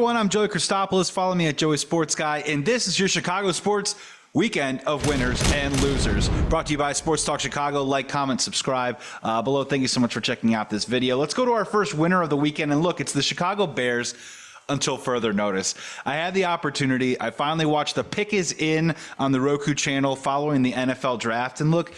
everyone, I'm Joey Christopoulos. Follow me at Joey Sports Guy, and this is your Chicago Sports Weekend of Winners and Losers. Brought to you by Sports Talk Chicago. Like, comment, subscribe. Below, thank you so much for checking out this video. Let's go to our first winner of the weekend, and look, it's the Chicago Bears until further notice. I had the opportunity. I finally watched The Pick Is In on the Roku channel following the NFL draft, and look,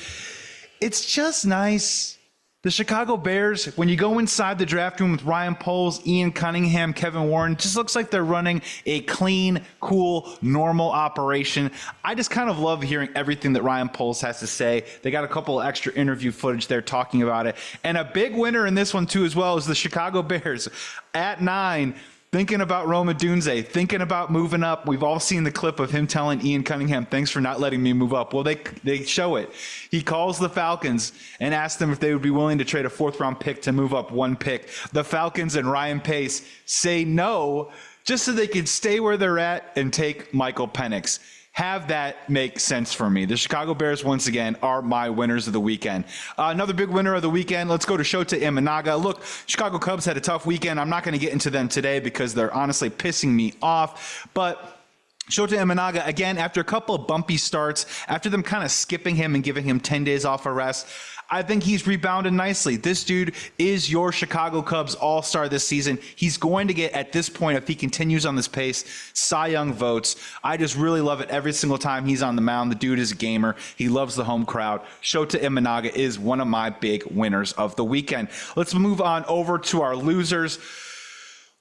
it's just nice. The Chicago Bears, when you go inside the draft room with Ryan Poles, Ian Cunningham, Kevin Warren, it just looks like they're running a clean, cool, normal operation. I just kind of love hearing everything that Ryan Poles has to say. They got a couple of extra interview footage there talking about it. And a big winner in this one, too, as well, is the Chicago Bears at 9. Thinking about Rome Odunze, thinking about moving up. We've all seen the clip of him telling Ian Cunningham, thanks for not letting me move up. Well, they show it. He calls the Falcons and asks them if they would be willing to trade a fourth-round pick to move up one pick. The Falcons and Ryan Pace say no, just so they could stay where they're at and take Michael Penix. Have that make sense for me. The Chicago Bears, once again, are my winners of the weekend. Another big winner of the weekend, let's go to Shota Imanaga. Look, Chicago Cubs had a tough weekend. I'm not going to get into them today because they're honestly pissing me off. But Shota Imanaga, again, after a couple of bumpy starts, after them kind of skipping him and giving him 10 days off of rest, I think he's rebounded nicely. This dude is your Chicago Cubs all-star this season. He's going to get, at this point, if he continues on this pace, Cy Young votes. I just really love it every single time he's on the mound. The dude is a gamer. He loves the home crowd. Shota Imanaga is one of my big winners of the weekend. Let's move on over to our losers.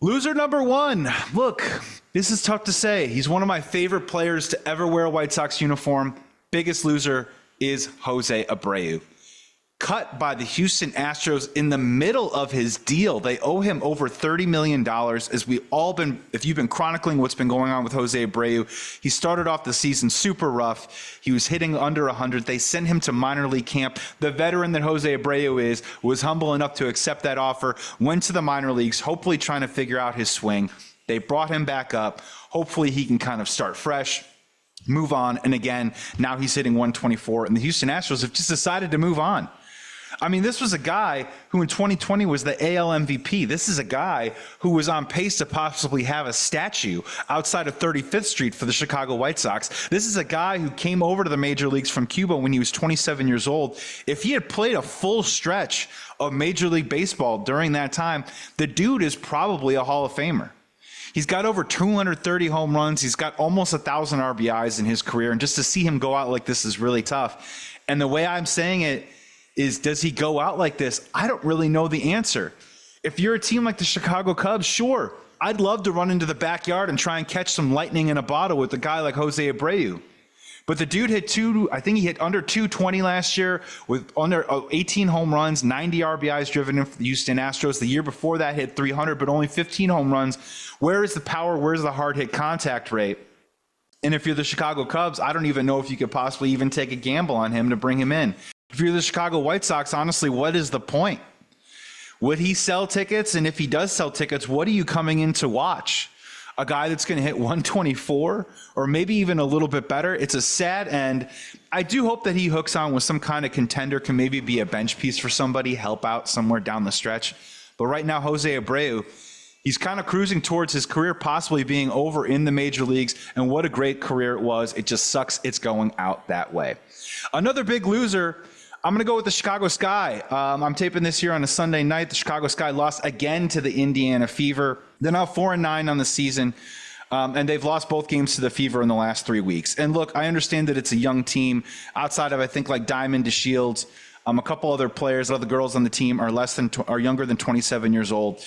Loser number 1. Look, this is tough to say. He's one of my favorite players to ever wear a White Sox uniform. Biggest loser is Jose Abreu. Cut by the Houston Astros in the middle of his deal. They owe him over $30 million. As we all been, if you've been chronicling what's been going on with Jose Abreu, he started off the season super rough. He was hitting under 100. They sent him to minor league camp. The veteran that Jose Abreu was humble enough to accept that offer, went to the minor leagues, hopefully trying to figure out his swing. They brought him back up. Hopefully he can kind of start fresh, move on. And again, now he's hitting 124, and the Houston Astros have just decided to move on. I mean, this was a guy who in 2020 was the AL MVP. This is a guy who was on pace to possibly have a statue outside of 35th Street for the Chicago White Sox. This is a guy who came over to the major leagues from Cuba when he was 27 years old. If he had played a full stretch of Major League Baseball during that time, the dude is probably a Hall of Famer. He's got over 230 home runs. He's got almost 1,000 RBIs in his career. And just to see him go out like this is really tough. And the way I'm saying it is, does he go out like this? I don't really know the answer. If you're a team like the Chicago Cubs, sure, I'd love to run into the backyard and try and catch some lightning in a bottle with a guy like Jose Abreu. But the dude hit I think he hit under 220 last year with under 18 home runs, 90 RBIs driven in for the Houston Astros. The year before that hit 300, but only 15 home runs. Where is the power? Where's the hard hit contact rate? And if you're the Chicago Cubs, I don't even know if you could possibly even take a gamble on him to bring him in. If you're the Chicago White Sox, honestly, what is the point? Would he sell tickets? And if he does sell tickets, what are you coming in to watch? A guy that's going to hit 124 or maybe even a little bit better? It's a sad end. I do hope that he hooks on with some kind of contender, can maybe be a bench piece for somebody, help out somewhere down the stretch. But right now, Jose Abreu, he's kind of cruising towards his career possibly being over in the major leagues, and what a great career it was. It just sucks it's going out that way. Another big loser, I'm going to go with the Chicago Sky. I'm taping this here on a Sunday night. The Chicago Sky lost again to the Indiana Fever. They're now 4-9 on the season, and they've lost both games to the Fever in the last 3 weeks. And look, I understand that it's a young team outside of, I think, like Diamond DeShields. A couple other players, other girls on the team are younger than 27 years old.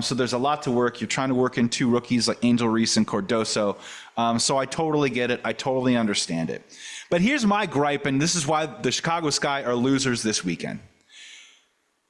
So there's a lot to work. You're trying to work in 2 rookies like Angel Reese and Cardoso. So I totally get it. I totally understand it. But here's my gripe, and this is why the Chicago Sky are losers this weekend.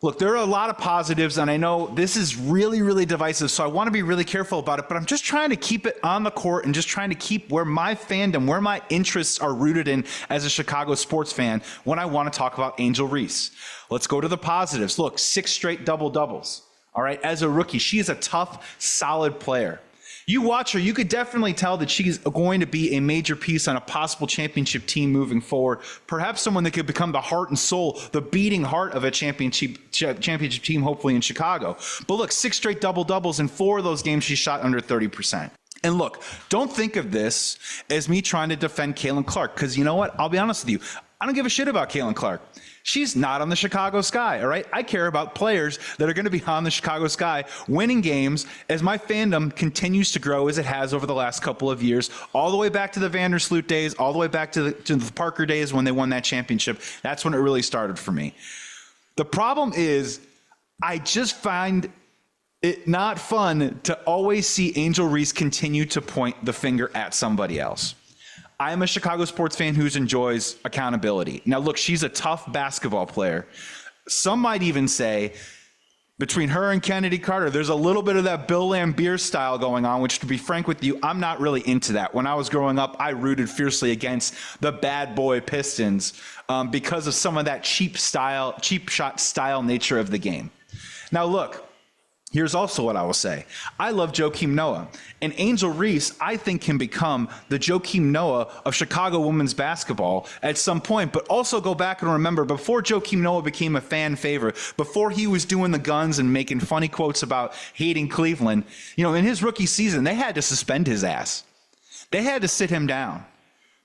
Look, there are a lot of positives, and I know this is really, really divisive, so I want to be really careful about it, but I'm just trying to keep it on the court and just trying to keep where my fandom, where my interests are rooted in as a Chicago sports fan when I want to talk about Angel Reese. Let's go to the positives. Look, 6 straight double-doubles. All right, as a rookie, she is a tough, solid player. You watch her, you could definitely tell that she's going to be a major piece on a possible championship team moving forward. Perhaps someone that could become the heart and soul, the beating heart of a championship team, hopefully in Chicago. But look, 6 straight double-doubles. In 4 of those games, she shot under 30%. And look, don't think of this as me trying to defend Caitlin Clark, because you know what? I'll be honest with you. I don't give a shit about Caitlin Clark. She's not on the Chicago Sky, all right? I care about players that are going to be on the Chicago Sky winning games as my fandom continues to grow as it has over the last couple of years, all the way back to the Vandersloot days, all the way back to the Parker days when they won that championship. That's when it really started for me. The problem is I just find it not fun to always see Angel Reese continue to point the finger at somebody else. I am a Chicago sports fan who enjoys accountability. Now, look, she's a tough basketball player. Some might even say between her and Kennedy Carter, there's a little bit of that Bill Laimbeer style going on, which, to be frank with you, I'm not really into that. When I was growing up, I rooted fiercely against the bad boy Pistons because of some of that cheap shot style nature of the game. Now, look. Here's also what I will say. I love Joakim Noah. And Angel Reese, I think, can become the Joakim Noah of Chicago women's basketball at some point. But also go back and remember, before Joakim Noah became a fan favorite, before he was doing the guns and making funny quotes about hating Cleveland, in his rookie season, they had to suspend his ass. They had to sit him down.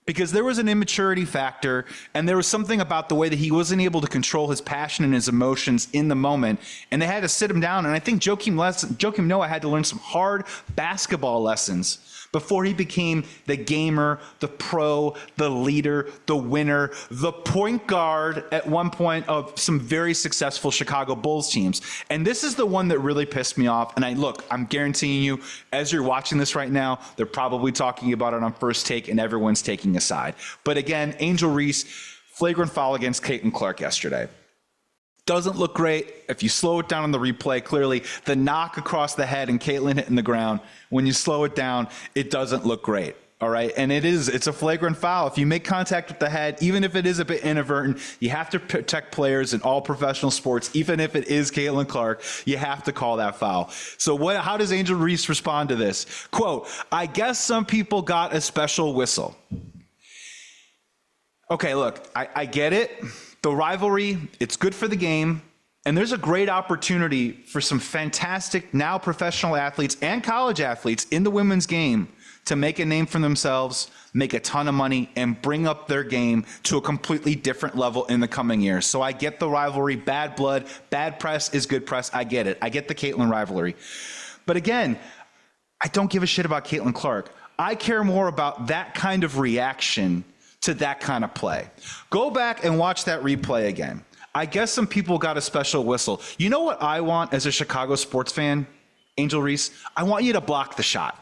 Because there was an immaturity factor, and there was something about the way that he wasn't able to control his passion and his emotions in the moment, and they had to sit him down. And I think Joakim Noah had to learn some hard basketball lessons before he became the gamer, the pro, the leader, the winner, the point guard at one point of some very successful Chicago Bulls teams. And this is the one that really pissed me off. And I'm guaranteeing you, as you're watching this right now, they're probably talking about it on First Take and everyone's taking a side. But again, Angel Reese, flagrant foul against Caitlin Clark yesterday. Doesn't look great. If you slow it down on the replay, clearly the knock across the head and Caitlin hitting the ground, when you slow it down, it doesn't look great. All right. And it's a flagrant foul. If you make contact with the head, even if it is a bit inadvertent, you have to protect players in all professional sports. Even if it is Caitlin Clark, you have to call that foul. So how does Angel Reese respond to this? Quote, "I guess some people got a special whistle." Okay, look, I get it. The rivalry, it's good for the game. And there's a great opportunity for some fantastic now professional athletes and college athletes in the women's game to make a name for themselves, make a ton of money, and bring up their game to a completely different level in the coming years. So I get the rivalry, bad blood, bad press is good press. I get it. I get the Caitlin rivalry. But again, I don't give a shit about Caitlin Clark. I care more about that kind of reaction to that kind of play. Go back and watch that replay again. I guess some people got a special whistle. You know what I want as a Chicago sports fan, Angel Reese? I want you to block the shot.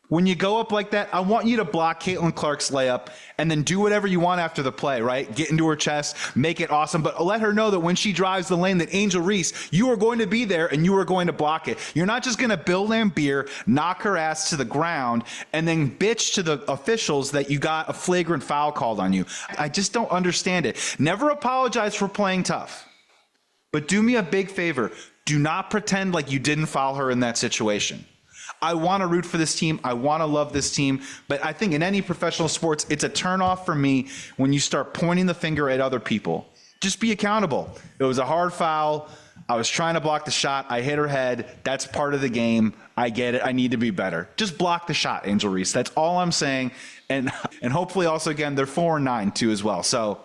When you go up like that, I want you to block Caitlin Clark's layup and then do whatever you want after the play, right? Get into her chest, make it awesome, but let her know that when she drives the lane that Angel Reese, you are going to be there and you are going to block it. You're not just going to Bill Laimbeer, knock her ass to the ground, and then bitch to the officials that you got a flagrant foul called on you. I just don't understand it. Never apologize for playing tough, but do me a big favor. Do not pretend like you didn't foul her in that situation. I want to root for this team. I want to love this team. But I think in any professional sports, it's a turnoff for me when you start pointing the finger at other people. Just be accountable. It was a hard foul. I was trying to block the shot. I hit her head. That's part of the game. I get it. I need to be better. Just block the shot, Angel Reese. That's all I'm saying. And hopefully also, again, they're 4-9 too as well. So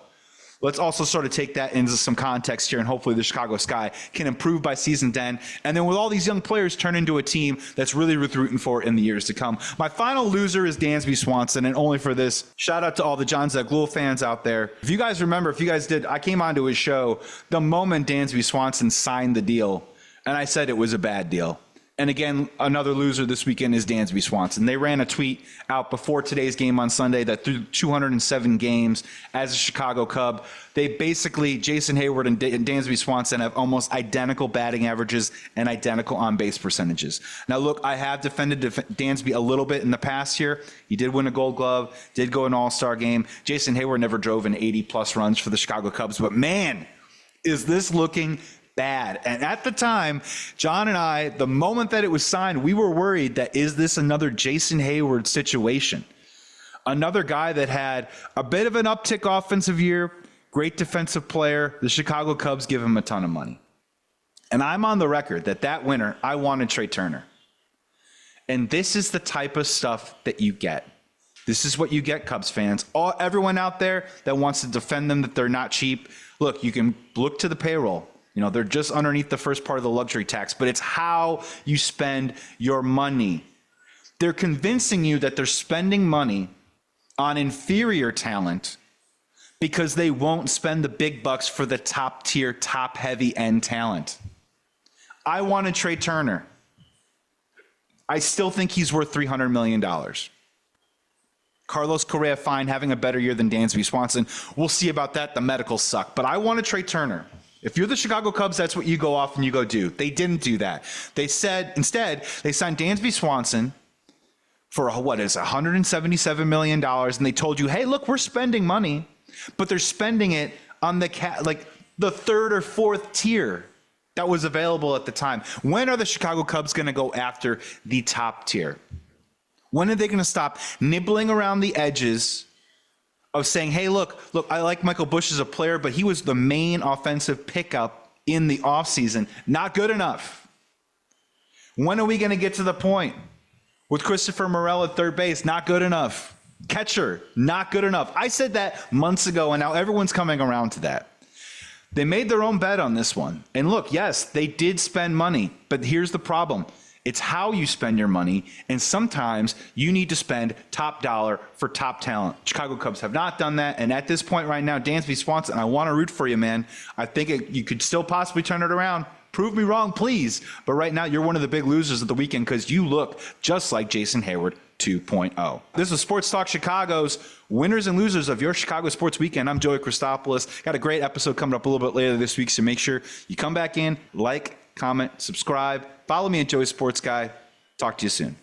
let's also sort of take that into some context here, and hopefully the Chicago Sky can improve by season 10. And then with all these young players, turn into a team that's really worth rooting for in the years to come. My final loser is Dansby Swanson, and only for this, shout out to all the John Zaglul fans out there. If you guys remember, if you guys did, I came onto his show the moment Dansby Swanson signed the deal, and I said it was a bad deal. And again, another loser this weekend is Dansby Swanson. They ran a tweet out before today's game on Sunday that through 207 games as a Chicago Cub, they basically, Jason Hayward and Dansby Swanson have almost identical batting averages and identical on-base percentages. Now, look, I have defended Dansby a little bit in the past here. He did win a Gold Glove, did go an All-Star game. Jason Hayward never drove in 80-plus runs for the Chicago Cubs. But, man, is this looking bad. And at the time, John and I, the moment that it was signed, we were worried that is this another Jason Hayward situation? Another guy that had a bit of an uptick offensive year, great defensive player. The Chicago Cubs give him a ton of money. And I'm on the record that winter, I wanted Trey Turner. And this is the type of stuff that you get. This is what you get, Cubs fans. Everyone out there that wants to defend them, that they're not cheap. Look, you can look to the payroll. You know, they're just underneath the first part of the luxury tax, but it's how you spend your money. They're convincing you that they're spending money on inferior talent because they won't spend the big bucks for the top tier, top heavy end talent. I wanted Trey Turner. I still think he's worth $300 million. Carlos Correa, fine, having a better year than Dansby Swanson. We'll see about that. The medicals suck. But I wanted Trey Turner. If you're the Chicago Cubs, that's what you go off and you go do. They didn't do that. They said, instead, they signed Dansby Swanson for $177 million. And they told you, hey, look, we're spending money, but they're spending it on the third or fourth tier that was available at the time. When are the Chicago Cubs going to go after the top tier? When are they going to stop nibbling around the edges of saying, hey, look, I like Michael Busch as a player, but he was the main offensive pickup in the offseason. Not good enough. When are we going to get to the point with Christopher Morel at third base? Not good enough. Catcher, not good enough. I said that months ago, and now everyone's coming around to that. They made their own bet on this one. And look, yes, they did spend money, but here's the problem. It's how you spend your money, and sometimes you need to spend top dollar for top talent. Chicago Cubs have not done that, and at this point right now, Dansby Swanson, I want to root for you, man. I think you could still possibly turn it around. Prove me wrong, please. But right now, you're one of the big losers of the weekend because you look just like Jason Hayward 2.0. This is Sports Talk Chicago's winners and losers of your Chicago sports weekend. I'm Joey Christopoulos. Got a great episode coming up a little bit later this week, so make sure you come back in, like, comment, subscribe. Follow me at Joey Sports Guy. Talk to you soon.